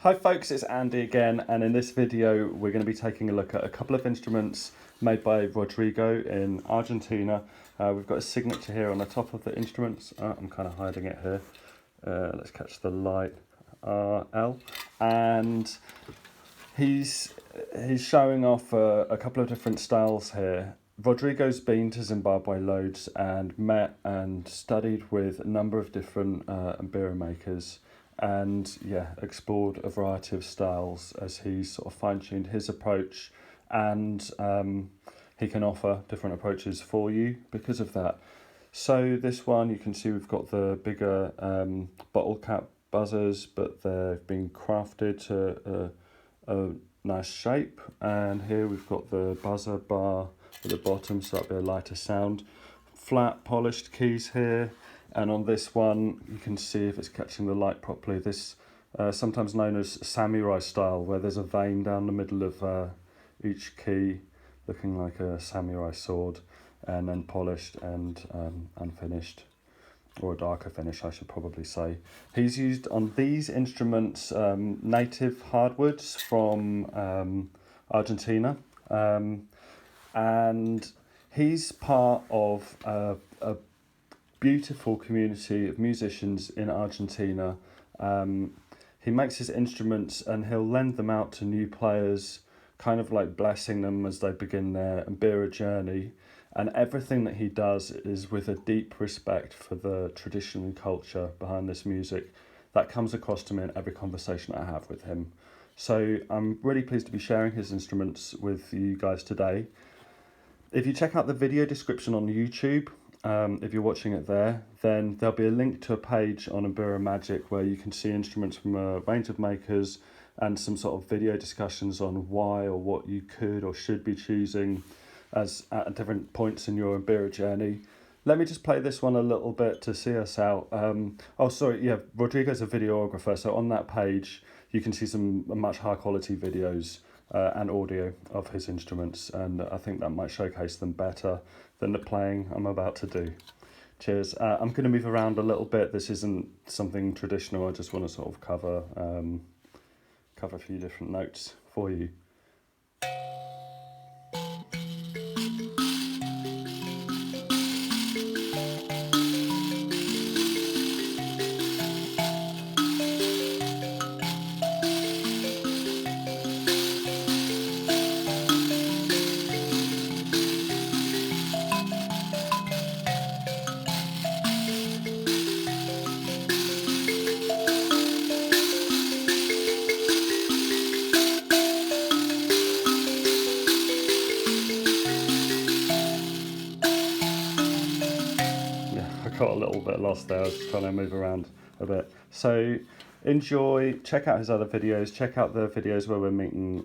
Hi folks, it's Andy again, and in this video we're going to be taking a look at a couple of instruments made by Rodrigo in Argentina. We've got a signature here on the top of the instruments. I'm kind of hiding it here. Let's catch the light. L, and he's showing off a couple of different styles here. Rodrigo's been to Zimbabwe loads and met and studied with a number of different Mbira makers, and explored a variety of styles as he sort of fine-tuned his approach, and he can offer different approaches for you because of that. So this one, you can see we've got the bigger bottle cap buzzers, but they've been crafted to a nice shape, and here we've got the buzzer bar at the bottom, so that'll be a lighter sound. Flat polished keys here, and on this one you can see if it's catching the light properly. This sometimes known as samurai style, where there's a vein down the middle of each key looking like a samurai sword, and then polished and unfinished, or a darker finish I should probably say. He's used on these instruments native hardwoods from Argentina, and he's part of a beautiful community of musicians in Argentina. He makes his instruments and he'll lend them out to new players, kind of like blessing them as they begin their Mbira journey. And everything that he does is with a deep respect for the tradition and culture behind this music. That comes across to me in every conversation I have with him. So I'm really pleased to be sharing his instruments with you guys today. If you check out the video description on YouTube, if you're watching it there, then there'll be a link to a page on Mbira Magic where you can see instruments from a range of makers and some sort of video discussions on why or what you could or should be choosing as at different points in your Mbira journey. Let me just play this one a little bit to see us out. Rodrigo's a videographer, so on that page you can see some much higher quality videos and audio of his instruments, and I think that might showcase them better than the playing I'm about to do. Cheers. I'm going to move around a little bit. This isn't something traditional. I just want to sort of cover a few different notes for you. Got a little bit lost there. I was trying to move around a bit. So enjoy, check out his other videos, check out the videos where we're meeting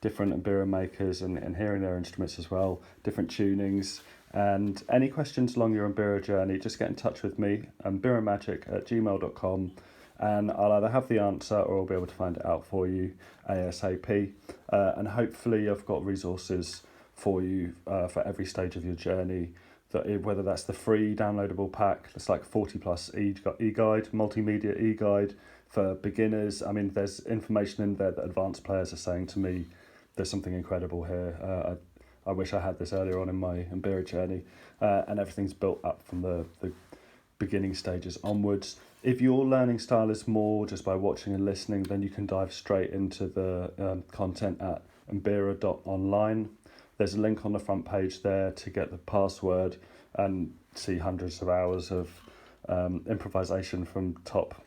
different Mbira makers and hearing their instruments as well, different tunings. And any questions along your Mbira journey, just get in touch with me, mbiramagic@gmail.com, and I'll either have the answer or I'll be able to find it out for you ASAP. And hopefully I've got resources for you for every stage of your journey, whether that's the free downloadable pack, it's like 40 plus e-guide, multimedia e-guide for beginners. I mean, there's information in there that advanced players are saying to me, there's something incredible here. I wish I had this earlier on in my Mbira journey, and everything's built up from the beginning stages onwards. If your learning style is more just by watching and listening, then you can dive straight into the content at mbira.online. There's a link on the front page there to get the password and see hundreds of hours of improvisation from top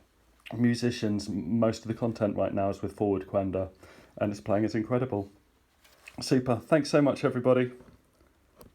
musicians. Most of the content right now is with Forward Quenda, and his playing is incredible. Super. Thanks so much, everybody.